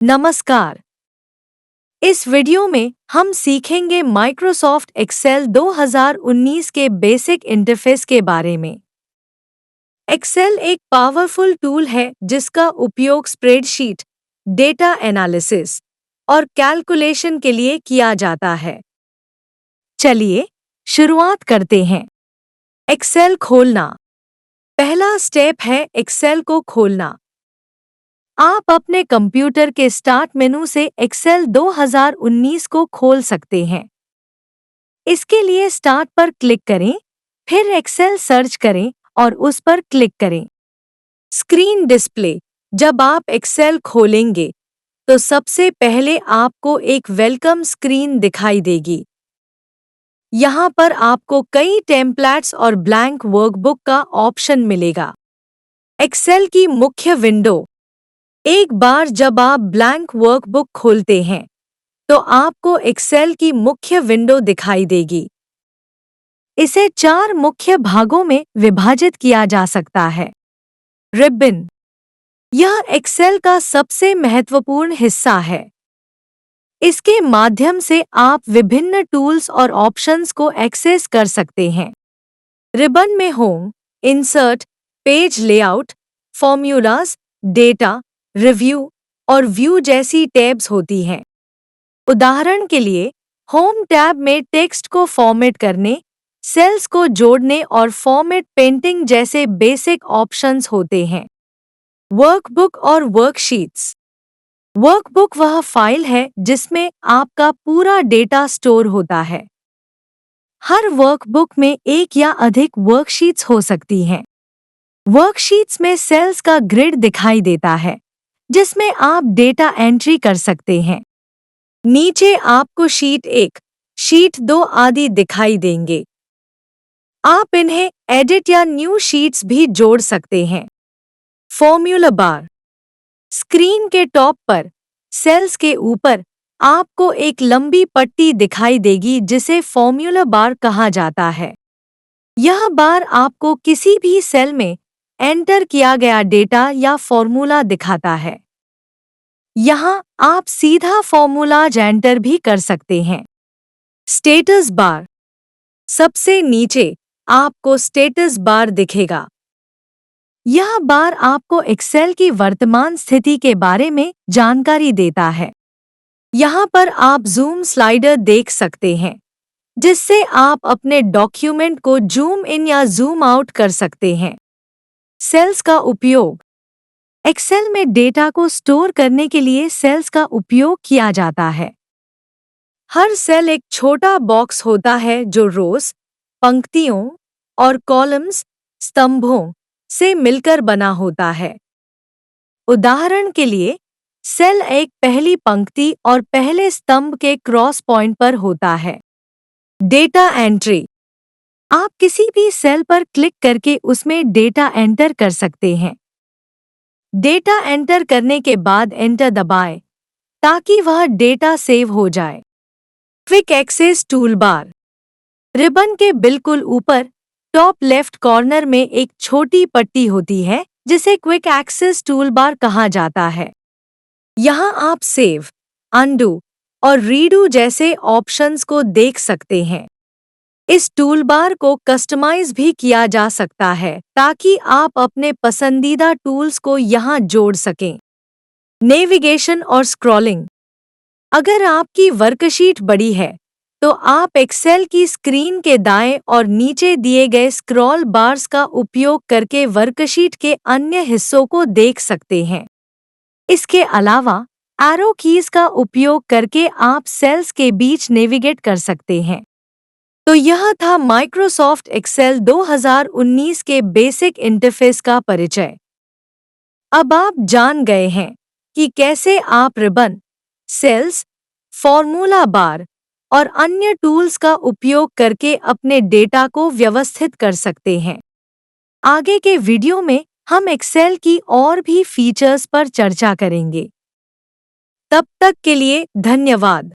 नमस्कार। इस वीडियो में हम सीखेंगे माइक्रोसॉफ्ट एक्सेल 2019 के बेसिक इंटरफेस के बारे में। एक्सेल एक पावरफुल टूल है जिसका उपयोग स्प्रेडशीट, डेटा एनालिसिस और कैलकुलेशन के लिए किया जाता है। चलिए शुरुआत करते हैं। एक्सेल खोलना। पहला स्टेप है एक्सेल को खोलना। आप अपने कंप्यूटर के स्टार्ट मेनू से एक्सेल 2019 को खोल सकते हैं। इसके लिए स्टार्ट पर क्लिक करें, फिर एक्सेल सर्च करें और उस पर क्लिक करें। Screen display. जब आप एक्सेल खोलेंगे तो सबसे पहले आपको एक वेलकम स्क्रीन दिखाई देगी। यहाँ पर आपको कई टेम्पलेट्स और ब्लैंक वर्कबुक का ऑप्शन मिलेगा। एक्सेल की मुख्य विंडो। एक बार जब आप ब्लैंक वर्कबुक खोलते हैं तो आपको एक्सेल की मुख्य विंडो दिखाई देगी। इसे 4 मुख्य भागों में विभाजित किया जा सकता है। रिबन। यह एक्सेल का सबसे महत्वपूर्ण हिस्सा है। इसके माध्यम से आप विभिन्न टूल्स और ऑप्शंस को एक्सेस कर सकते हैं। रिबन में home, insert, page layout, formulas, data, review और व्यू जैसी टैब्स होती हैं। उदाहरण के लिए, होम टैब में टेक्स्ट को फॉर्मेट करने, सेल्स को जोड़ने और फॉर्मेट पेंटिंग जैसे बेसिक ऑप्शंस होते हैं। वर्कबुक और वर्कशीट्स। वर्कबुक वह फाइल है जिसमें आपका पूरा डेटा स्टोर होता है। हर वर्कबुक में एक या अधिक वर्कशीट्स हो सकती हैं। वर्कशीट्स में सेल्स का ग्रिड दिखाई देता है जिसमें आप डेटा एंट्री कर सकते हैं। नीचे आपको शीट 1, शीट 2 आदि दिखाई देंगे। आप इन्हें एडिट या न्यू शीट्स भी जोड़ सकते हैं। Formula bar. स्क्रीन के टॉप पर सेल्स के ऊपर आपको एक लंबी पट्टी दिखाई देगी जिसे फॉर्मूला बार कहा जाता है। यह बार आपको किसी भी सेल में एंटर किया गया डेटा या फॉर्मूला दिखाता है। यहाँ आप सीधा फॉर्मूलाज एंटर भी कर सकते हैं। Status bar. सबसे नीचे आपको स्टेटस बार दिखेगा। यह बार आपको एक्सेल की वर्तमान स्थिति के बारे में जानकारी देता है। यहाँ पर आप जूम स्लाइडर देख सकते हैं जिससे आप अपने डॉक्यूमेंट को जूम इन या जूम आउट कर सकते हैं। सेल्स का उपयोग। एक्सेल में डेटा को स्टोर करने के लिए सेल्स का उपयोग किया जाता है। हर सेल एक छोटा बॉक्स होता है जो रोज, पंक्तियों और कॉलम्स, स्तंभों से मिलकर बना होता है। उदाहरण के लिए, सेल एक पहली पंक्ति और पहले स्तंभ के क्रॉस पॉइंट पर होता है। Data entry. आप किसी भी सेल पर क्लिक करके उसमें डेटा एंटर कर सकते हैं। डेटा एंटर करने के बाद एंटर दबाएं ताकि वह डेटा सेव हो जाए। Quick access toolbar. रिबन के बिल्कुल ऊपर टॉप लेफ्ट कॉर्नर में एक छोटी पट्टी होती है जिसे क्विक एक्सेस टूलबार कहा जाता है। यहाँ आप सेव, अनडू और रीडू जैसे ऑप्शंस को देख सकते हैं। इस टूलबार को कस्टमाइज भी किया जा सकता है ताकि आप अपने पसंदीदा टूल्स को यहाँ जोड़ सकें। नेविगेशन और स्क्रॉलिंग। अगर आपकी वर्कशीट बड़ी है तो आप एक्सेल की स्क्रीन के दाएं और नीचे दिए गए स्क्रॉल बार्स का उपयोग करके वर्कशीट के अन्य हिस्सों को देख सकते हैं। इसके अलावा एरो कीज का उपयोग करके आप सेल्स के बीच नेविगेट कर सकते हैं। तो यह था माइक्रोसॉफ्ट एक्सेल 2019 के बेसिक इंटरफेस का परिचय। अब आप जान गए हैं कि कैसे आप रिबन, सेल्स, फॉर्मूला बार और अन्य टूल्स का उपयोग करके अपने डेटा को व्यवस्थित कर सकते हैं। आगे के वीडियो में हम एक्सेल की और भी फीचर्स पर चर्चा करेंगे। तब तक के लिए धन्यवाद।